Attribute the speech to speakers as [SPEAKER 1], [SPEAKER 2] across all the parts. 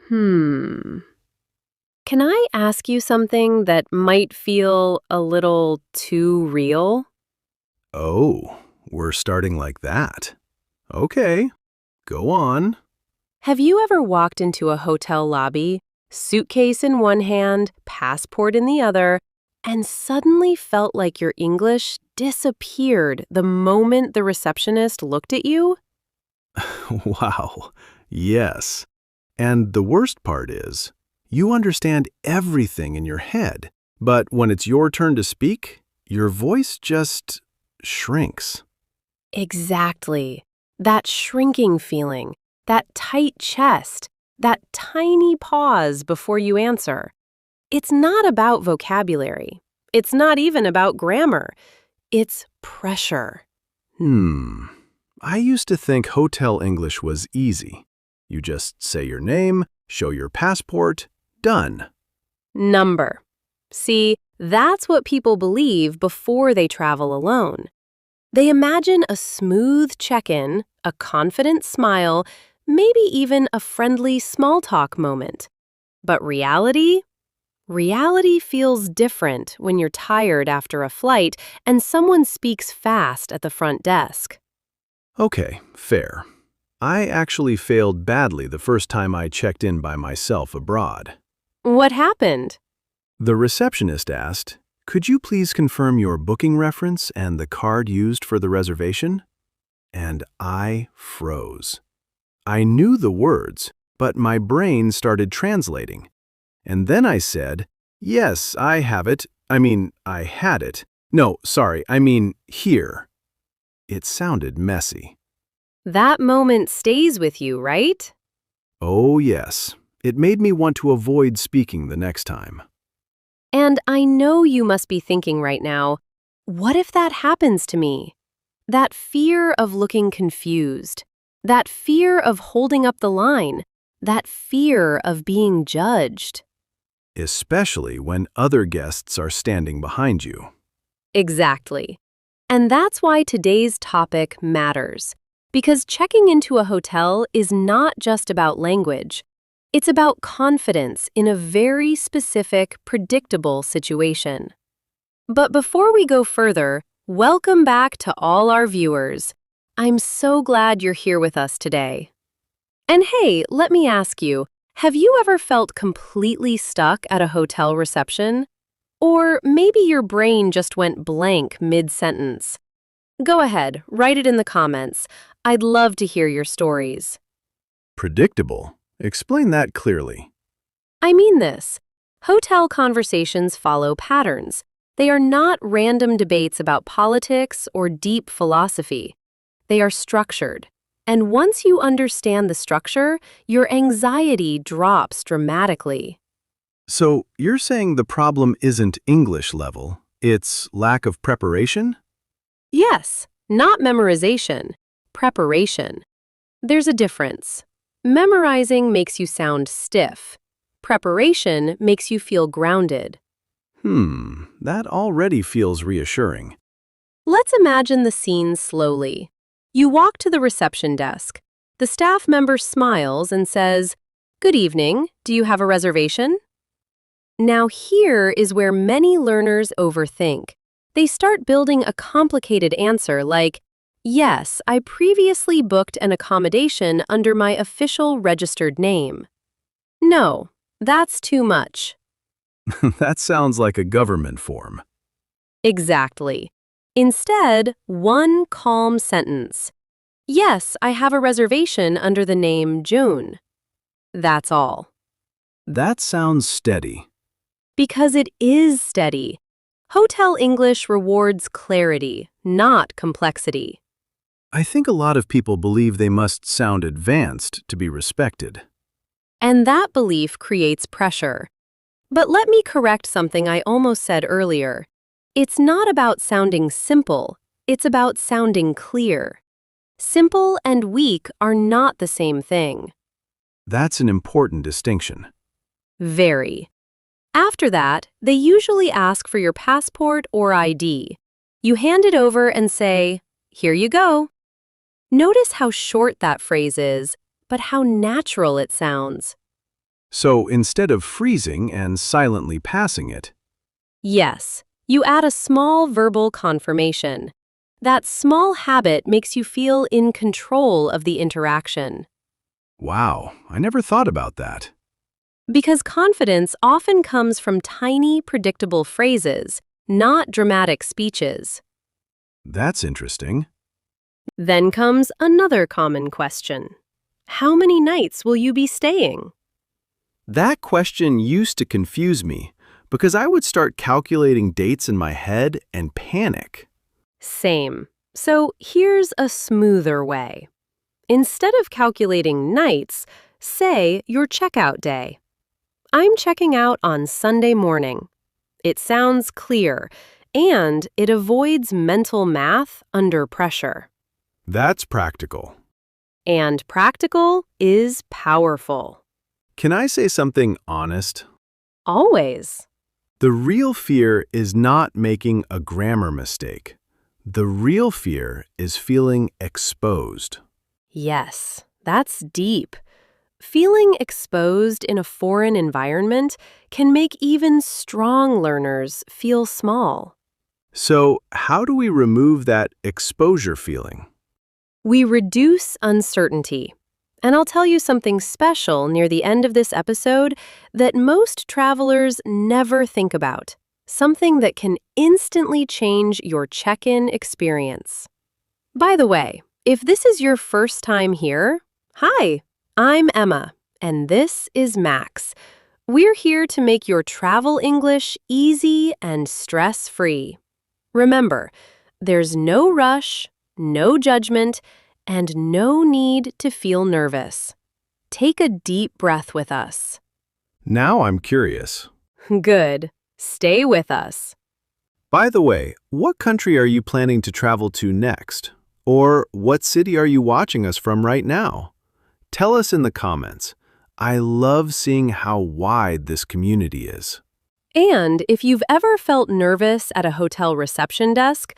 [SPEAKER 1] Hmm. Can I ask you something that might feel a little too real?
[SPEAKER 2] Oh, we're starting like that. Okay, go on.
[SPEAKER 1] Have you ever walked into a hotel lobby, suitcase in one hand, passport in the other, and suddenly felt like your English disappeared the moment the receptionist looked at you?
[SPEAKER 2] Wow, yes. And the worst part is, you understand everything in your head, but when it's your turn to speak, your voice just shrinks.
[SPEAKER 1] Exactly. That shrinking feeling, that tight chest, that tiny pause before you answer. It's not about vocabulary. It's not even about grammar. It's pressure.
[SPEAKER 2] Hmm. I used to think hotel English was easy. You just say your name, show your passport, done.
[SPEAKER 1] Number. See, that's what people believe before they travel alone. They imagine a smooth check-in, a confident smile, maybe even a friendly small talk moment. But reality? Reality feels different when you're tired after a flight and someone speaks fast at the front desk.
[SPEAKER 2] Okay, fair. I actually failed badly the first time I checked in by myself abroad.
[SPEAKER 1] What happened?
[SPEAKER 2] The receptionist asked, "Could you please confirm your booking reference and the card used for the reservation?" And I froze. I knew the words, but my brain started translating. And then I said, "Yes, I have it. I had it. No, sorry, here." It sounded messy.
[SPEAKER 1] That moment stays with you, right?
[SPEAKER 2] Oh, yes. It made me want to avoid speaking the next time.
[SPEAKER 1] And I know you must be thinking right now, what if that happens to me? That fear of looking confused, that fear of holding up the line, that fear of being judged.
[SPEAKER 2] Especially when other guests are standing behind you.
[SPEAKER 1] Exactly. And that's why today's topic matters. Because checking into a hotel is not just about language. It's about confidence in a very specific, predictable situation. But before we go further, welcome back to all our viewers. I'm so glad you're here with us today. And hey, let me ask you, have you ever felt completely stuck at a hotel reception? Or maybe your brain just went blank mid-sentence. Go ahead, write it in the comments. I'd love to hear your stories.
[SPEAKER 2] Predictable? Explain that clearly.
[SPEAKER 1] I mean this. Hotel conversations follow patterns. They are not random debates about politics or deep philosophy. They are structured. And once you understand the structure, your anxiety drops dramatically.
[SPEAKER 2] So, you're saying the problem isn't English level, it's lack of preparation?
[SPEAKER 1] Yes, not memorization, preparation. There's a difference. Memorizing makes you sound stiff. Preparation makes you feel grounded.
[SPEAKER 2] That already feels reassuring.
[SPEAKER 1] Let's imagine the scene slowly. You walk to the reception desk. The staff member smiles and says, "Good evening, do you have a reservation?" Now here is where many learners overthink. They start building a complicated answer like, "Yes, I previously booked an accommodation under my official registered name." No, that's too much.
[SPEAKER 2] That sounds like a government form.
[SPEAKER 1] Exactly. Instead, one calm sentence. "Yes, I have a reservation under the name June." That's all.
[SPEAKER 2] That sounds steady.
[SPEAKER 1] Because it is steady. Hotel English rewards clarity, not complexity.
[SPEAKER 2] I think a lot of people believe they must sound advanced to be respected.
[SPEAKER 1] And that belief creates pressure. But let me correct something I almost said earlier. It's not about sounding simple, it's about sounding clear. Simple and weak are not the same thing.
[SPEAKER 2] That's an important distinction.
[SPEAKER 1] Very. After that, they usually ask for your passport or ID. You hand it over and say, "Here you go." Notice how short that phrase is, but how natural it sounds.
[SPEAKER 2] So instead of freezing and silently passing it,
[SPEAKER 1] Yes, you add a small verbal confirmation. That small habit makes you feel in control of the interaction.
[SPEAKER 2] wow, I never thought about that.
[SPEAKER 1] Because confidence often comes from tiny, predictable phrases, not dramatic speeches.
[SPEAKER 2] That's interesting.
[SPEAKER 1] Then comes another common question. How many nights will you be staying?
[SPEAKER 2] That question used to confuse me because I would start calculating dates in my head and panic.
[SPEAKER 1] Same. So here's a smoother way. Instead of calculating nights, say your checkout day. I'm checking out on Sunday morning. It sounds clear, and it avoids mental math under pressure.
[SPEAKER 2] That's practical.
[SPEAKER 1] And practical is powerful.
[SPEAKER 2] Can I say something honest?
[SPEAKER 1] Always.
[SPEAKER 2] The real fear is not making a grammar mistake. The real fear is feeling exposed.
[SPEAKER 1] Yes, that's deep. Feeling exposed in a foreign environment can make even strong learners feel small.
[SPEAKER 2] So, how do we remove that exposure feeling?
[SPEAKER 1] We reduce uncertainty. And I'll tell you something special near the end of this episode that most travelers never think about. Something that can instantly change your check-in experience. By the way, if this is your first time here, hi, I'm Emma, and this is Max. We're here to make your travel English easy and stress-free. Remember, there's no rush, no judgment, and no need to feel nervous. Take a deep breath with us.
[SPEAKER 2] Now I'm curious.
[SPEAKER 1] Good. Stay with us.
[SPEAKER 2] By the way, what country are you planning to travel to next? Or what city are you watching us from right now? Tell us in the comments. I love seeing how wide this community is.
[SPEAKER 1] And if you've ever felt nervous at a hotel reception desk,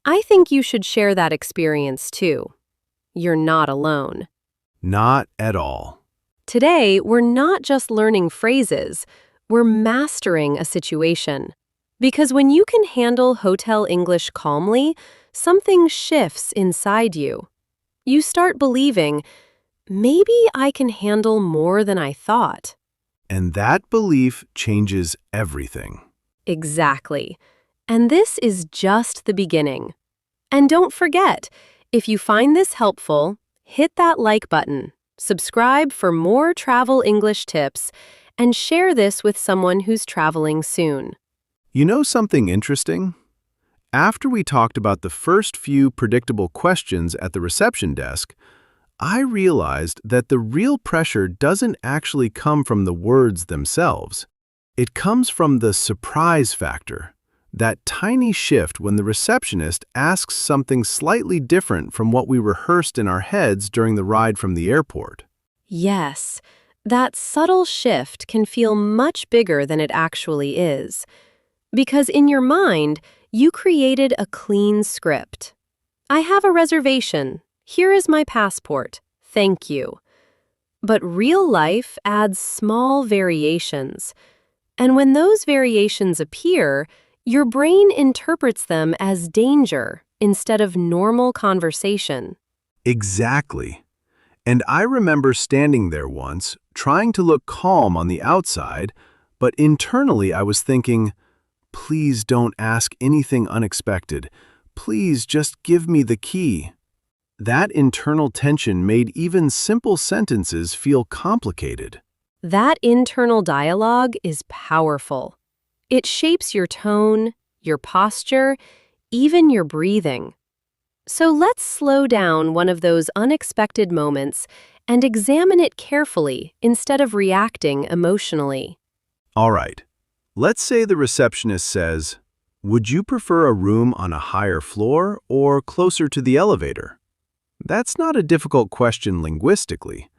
[SPEAKER 1] I think you should share that experience too. You're not alone.
[SPEAKER 2] Not at all.
[SPEAKER 1] Today, we're not just learning phrases, we're mastering a situation. Because when you can handle hotel English calmly, something shifts inside you. You start believing, maybe I can handle more than I thought.
[SPEAKER 2] And that belief changes everything.
[SPEAKER 1] Exactly. And this is just the beginning. And don't forget, if you find this helpful, hit that like button, subscribe for more travel English tips, and share this with someone who's traveling soon.
[SPEAKER 2] You know something interesting? After we talked about the first few predictable questions at the reception desk, I realized that the real pressure doesn't actually come from the words themselves. It comes from the surprise factor, that tiny shift when the receptionist asks something slightly different from what we rehearsed in our heads during the ride from the airport.
[SPEAKER 1] Yes, that subtle shift can feel much bigger than it actually is. Because in your mind, you created a clean script. I have a reservation. Here is my passport. Thank you. But real life adds small variations. And when those variations appear, your brain interprets them as danger instead of normal conversation.
[SPEAKER 2] Exactly. And I remember standing there once, trying to look calm on the outside, but internally I was thinking, please don't ask anything unexpected. Please just give me the key. That internal tension made even simple sentences feel complicated.
[SPEAKER 1] That internal dialogue is powerful. It shapes your tone, your posture, even your breathing. So let's slow down one of those unexpected moments and examine it carefully instead of reacting emotionally.
[SPEAKER 2] All right. Let's say the receptionist says, would you prefer a room on a higher floor or closer to the elevator? That's not a difficult question linguistically,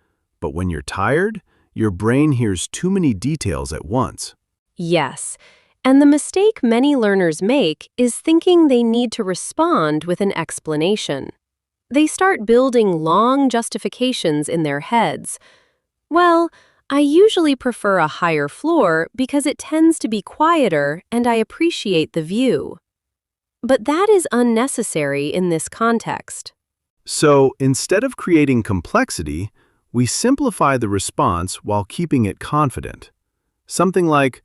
[SPEAKER 2] but when you're tired, your brain hears too many details at once.
[SPEAKER 1] Yes, and the mistake many learners make is thinking they need to respond with an explanation. They start building long justifications in their heads. Well, I usually prefer a higher floor because it tends to be quieter and I appreciate the view. But that is unnecessary in this context.
[SPEAKER 2] So instead of creating complexity, we simplify the response while keeping it confident. Something like,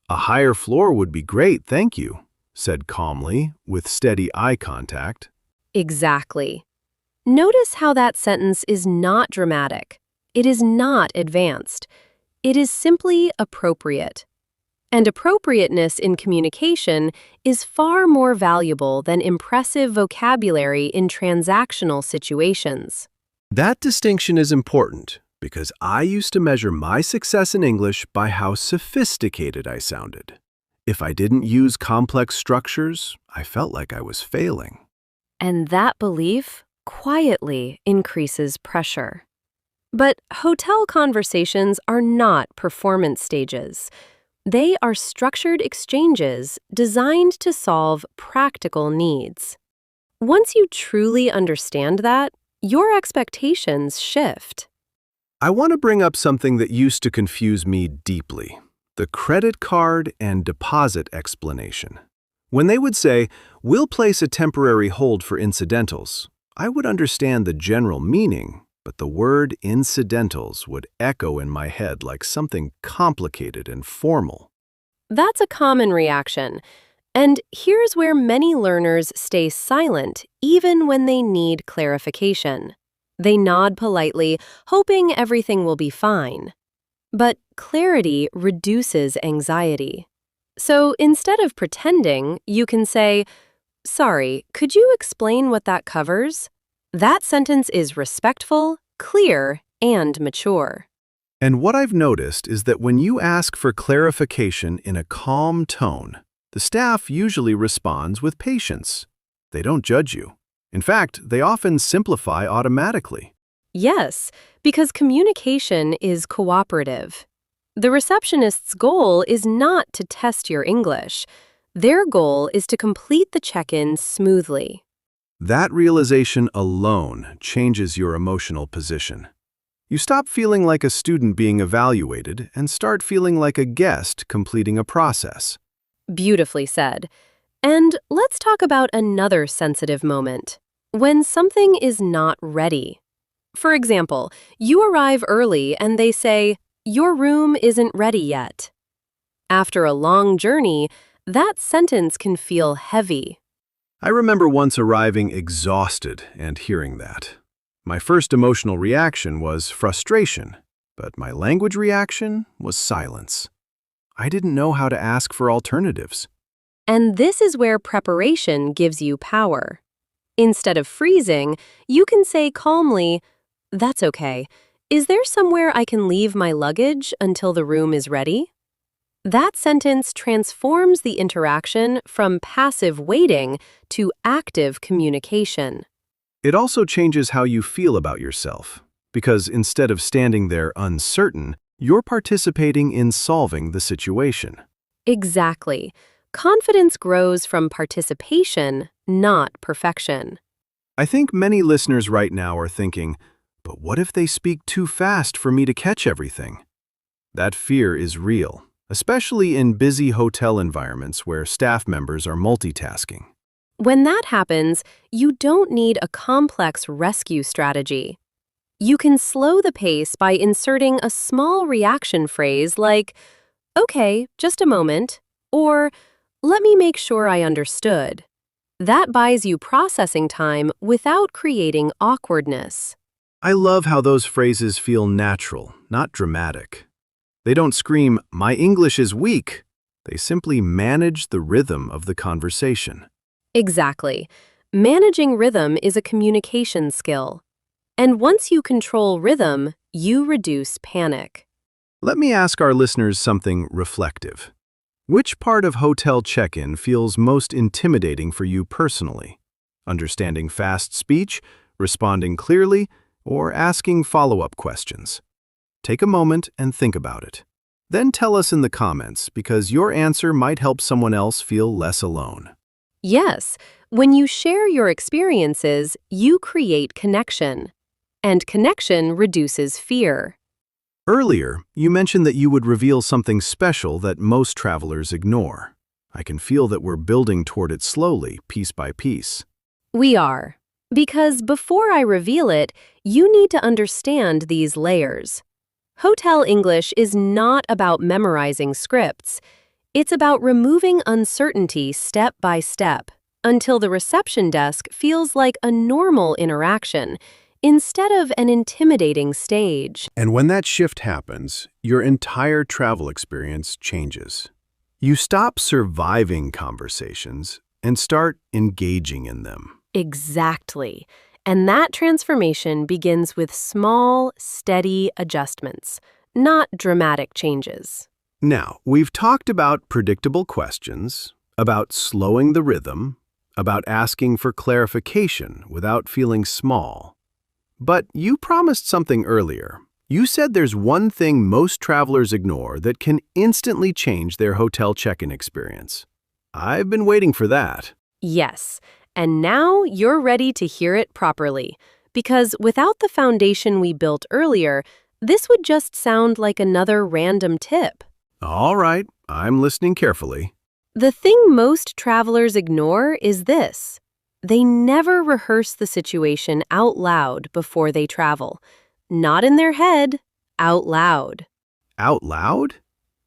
[SPEAKER 2] "A higher floor would be great, thank you," said calmly, with steady eye contact.
[SPEAKER 1] Exactly. Notice how that sentence is not dramatic. It is not advanced. It is simply appropriate. And appropriateness in communication is far more valuable than impressive vocabulary in transactional situations.
[SPEAKER 2] That distinction is important because I used to measure my success in English by how sophisticated I sounded. If I didn't use complex structures, I felt like I was failing.
[SPEAKER 1] And that belief quietly increases pressure. But hotel conversations are not performance stages. They are structured exchanges designed to solve practical needs. Once you truly understand that, your expectations shift.
[SPEAKER 2] I want to bring up something that used to confuse me deeply: the credit card and deposit explanation. When they would say, "We'll place a temporary hold for incidentals," I would understand the general meaning, but the word incidentals would echo in my head like something complicated and formal.
[SPEAKER 1] That's a common reaction. And here's where many learners stay silent even when they need clarification. They nod politely, hoping everything will be fine. But clarity reduces anxiety. So instead of pretending, you can say, "Sorry, could you explain what that covers?" That sentence is respectful, clear, and mature.
[SPEAKER 2] And what I've noticed is that when you ask for clarification in a calm tone, the staff usually responds with patience. They don't judge you. In fact, they often simplify automatically.
[SPEAKER 1] Yes, because communication is cooperative. The receptionist's goal is not to test your English. Their goal is to complete the check-in smoothly.
[SPEAKER 2] That realization alone changes your emotional position. You stop feeling like a student being evaluated and start feeling like a guest completing a process.
[SPEAKER 1] Beautifully said. And let's talk about another sensitive moment. When something is not ready. For example, you arrive early and they say, "Your room isn't ready yet." After a long journey, that sentence can feel heavy.
[SPEAKER 2] I remember once arriving exhausted and hearing that. My first emotional reaction was frustration, but my language reaction was silence. I didn't know how to ask for alternatives.
[SPEAKER 1] And this is where preparation gives you power. Instead of freezing, you can say calmly, "That's okay. Is there somewhere I can leave my luggage until the room is ready?" That sentence transforms the interaction from passive waiting to active communication.
[SPEAKER 2] It also changes how you feel about yourself, because instead of standing there uncertain, you're participating in solving the situation.
[SPEAKER 1] Exactly. Confidence grows from participation, not perfection.
[SPEAKER 2] I think many listeners right now are thinking, but what if they speak too fast for me to catch everything? That fear is real, especially in busy hotel environments where staff members are multitasking.
[SPEAKER 1] When that happens, you don't need a complex rescue strategy. You can slow the pace by inserting a small reaction phrase like, "Okay, just a moment," or "Let me make sure I understood." That buys you processing time without creating awkwardness.
[SPEAKER 2] I love how those phrases feel natural, not dramatic. They don't scream, "My English is weak." They simply manage the rhythm of the conversation.
[SPEAKER 1] Exactly. Managing rhythm is a communication skill. And once you control rhythm, you reduce panic.
[SPEAKER 2] Let me ask our listeners something reflective. Which part of hotel check-in feels most intimidating for you personally? Understanding fast speech, responding clearly, or asking follow-up questions? Take a moment and think about it. Then tell us in the comments, because your answer might help someone else feel less alone.
[SPEAKER 1] Yes, when you share your experiences, you create connection. And connection reduces fear.
[SPEAKER 2] Earlier, you mentioned that you would reveal something special that most travelers ignore. I can feel that we're building toward it slowly, piece by piece.
[SPEAKER 1] We are. Because before I reveal it, you need to understand these layers. Hotel English is not about memorizing scripts. It's about removing uncertainty step by step until the reception desk feels like a normal interaction instead of an intimidating stage.
[SPEAKER 2] And when that shift happens, your entire travel experience changes. You stop surviving conversations and start engaging in them.
[SPEAKER 1] Exactly. And that transformation begins with small, steady adjustments, not dramatic changes.
[SPEAKER 2] Now, we've talked about predictable questions, about slowing the rhythm, about asking for clarification without feeling small. But you promised something earlier. You said there's one thing most travelers ignore that can instantly change their hotel check-in experience. I've been waiting for that.
[SPEAKER 1] Yes, and now you're ready to hear it properly. Because without the foundation we built earlier, this would just sound like another random tip.
[SPEAKER 2] All right, I'm listening carefully.
[SPEAKER 1] The thing most travelers ignore is this. They never rehearse the situation out loud before they travel. Not in their head, out loud.
[SPEAKER 2] Out loud?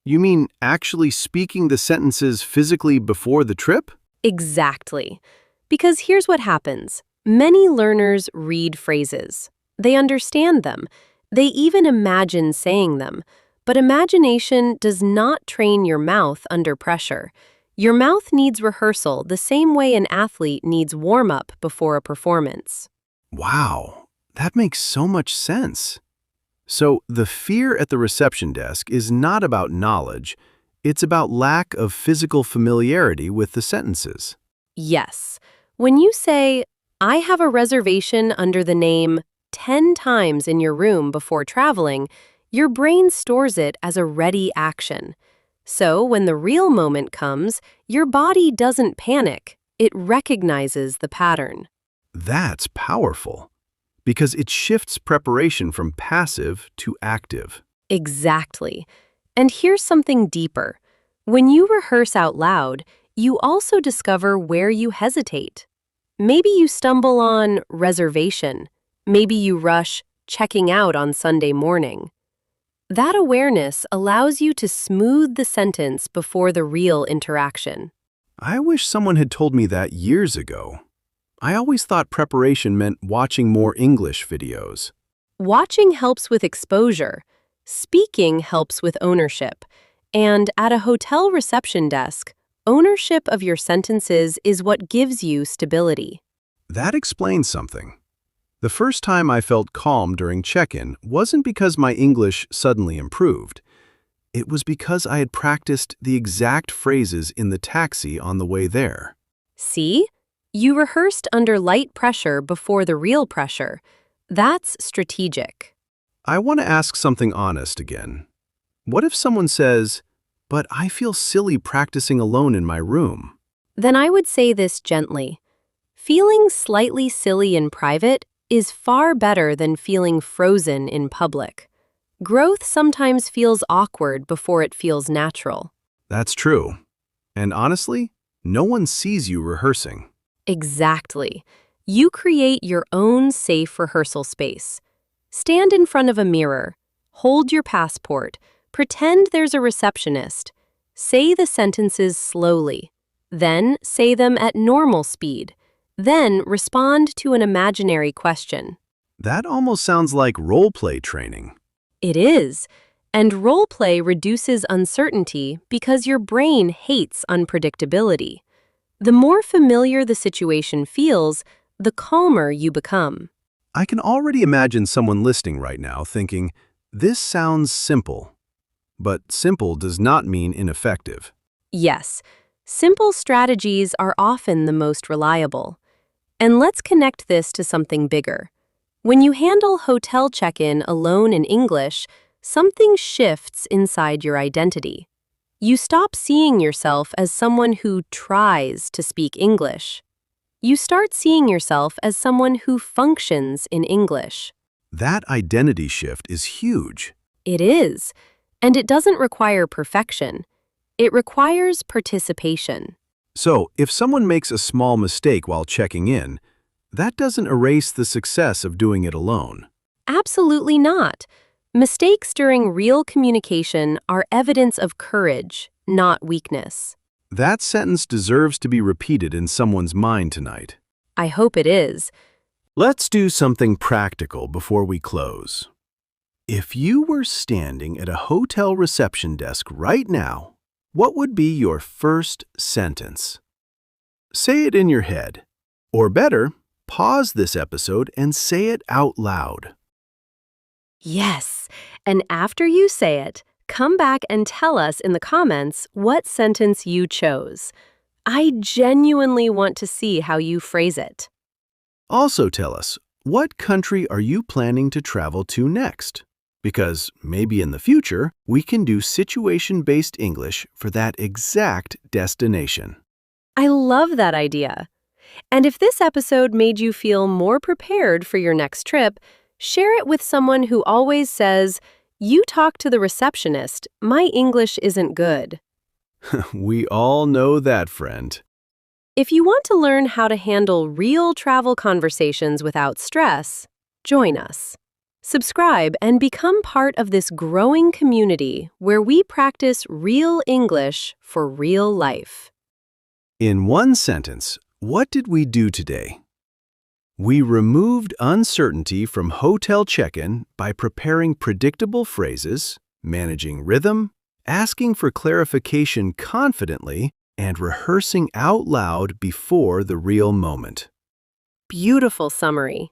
[SPEAKER 2] You mean actually speaking the sentences physically before the trip?
[SPEAKER 1] Exactly. Because here's what happens. Many learners read phrases. They understand them. They even imagine saying them. But imagination does not train your mouth under pressure. Your mouth needs rehearsal the same way an athlete needs warm-up before a performance.
[SPEAKER 2] Wow, that makes so much sense. So the fear at the reception desk is not about knowledge, it's about lack of physical familiarity with the sentences.
[SPEAKER 1] Yes. When you say, I have a reservation under the name 10 times in your room before traveling, your brain stores it as a ready action. So when the real moment comes, your body doesn't panic. It recognizes the pattern.
[SPEAKER 2] That's powerful, because it shifts preparation from passive to active.
[SPEAKER 1] Exactly. And here's something deeper. When you rehearse out loud, you also discover where you hesitate. Maybe you stumble on reservation. Maybe you rush checking out on Sunday morning. That awareness allows you to smooth the sentence before the real interaction.
[SPEAKER 2] I wish someone had told me that years ago. I always thought preparation meant watching more English videos.
[SPEAKER 1] Watching helps with exposure. Speaking helps with ownership. And at a hotel reception desk, ownership of your sentences is what gives you stability.
[SPEAKER 2] That explains something. The first time I felt calm during check-in wasn't because my English suddenly improved. It was because I had practiced the exact phrases in the taxi on the way there.
[SPEAKER 1] See? You rehearsed under light pressure before the real pressure. That's strategic.
[SPEAKER 2] I want to ask something honest again. What if someone says, "But I feel silly practicing alone in my room"?
[SPEAKER 1] Then I would say this gently. Feeling slightly silly in private is far better than feeling frozen in public. Growth sometimes feels awkward before it feels natural.
[SPEAKER 2] That's true. And honestly, no one sees you rehearsing.
[SPEAKER 1] Exactly. You create your own safe rehearsal space. Stand in front of a mirror. Hold your passport. Pretend there's a receptionist. Say the sentences slowly. Then say them at normal speed. Then respond to an imaginary question.
[SPEAKER 2] That almost sounds like role-play training.
[SPEAKER 1] It is. And role play reduces uncertainty because your brain hates unpredictability. The more familiar the situation feels, the calmer you become.
[SPEAKER 2] I can already imagine someone listening right now thinking, this sounds simple. But simple does not mean ineffective.
[SPEAKER 1] Yes, simple strategies are often the most reliable. And let's connect this to something bigger. When you handle hotel check-in alone in English, something shifts inside your identity. You stop seeing yourself as someone who tries to speak English. You start seeing yourself as someone who functions in English.
[SPEAKER 2] That identity shift is huge.
[SPEAKER 1] It is. And it doesn't require perfection. It requires participation.
[SPEAKER 2] So, if someone makes a small mistake while checking in, that doesn't erase the success of doing it alone.
[SPEAKER 1] Absolutely not. Mistakes during real communication are evidence of courage, not weakness.
[SPEAKER 2] That sentence deserves to be repeated in someone's mind tonight.
[SPEAKER 1] I hope it is.
[SPEAKER 2] Let's do something practical before we close. If you were standing at a hotel reception desk right now, what would be your first sentence? Say it in your head. Or better, pause this episode and say it out loud.
[SPEAKER 1] Yes. And after you say it, come back and tell us in the comments what sentence you chose. I genuinely want to see how you phrase it.
[SPEAKER 2] Also tell us, what country are you planning to travel to next? Because maybe in the future, we can do situation-based English for that exact destination.
[SPEAKER 1] I love that idea. And if this episode made you feel more prepared for your next trip, share it with someone who always says, "You talk to the receptionist, my English isn't good."
[SPEAKER 2] We all know that, friend.
[SPEAKER 1] If you want to learn how to handle real travel conversations without stress, join us. Subscribe and become part of this growing community where we practice real English for real life.
[SPEAKER 2] In one sentence, what did we do today? We removed uncertainty from hotel check-in by preparing predictable phrases, managing rhythm, asking for clarification confidently, and rehearsing out loud before the real moment.
[SPEAKER 1] Beautiful summary.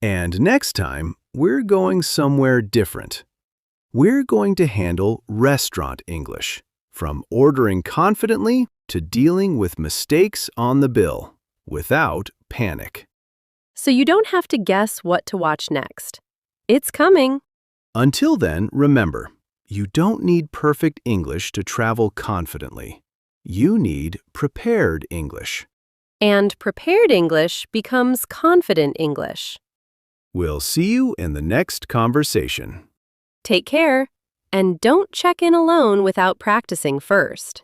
[SPEAKER 2] And next time, we're going somewhere different. We're going to handle restaurant English, from ordering confidently to dealing with mistakes on the bill, without panic.
[SPEAKER 1] So you don't have to guess what to watch next. It's coming.
[SPEAKER 2] Until then, remember, you don't need perfect English to travel confidently. You need prepared English.
[SPEAKER 1] And prepared English becomes confident English.
[SPEAKER 2] We'll see you in the next conversation.
[SPEAKER 1] Take care, and don't check in alone without practicing first.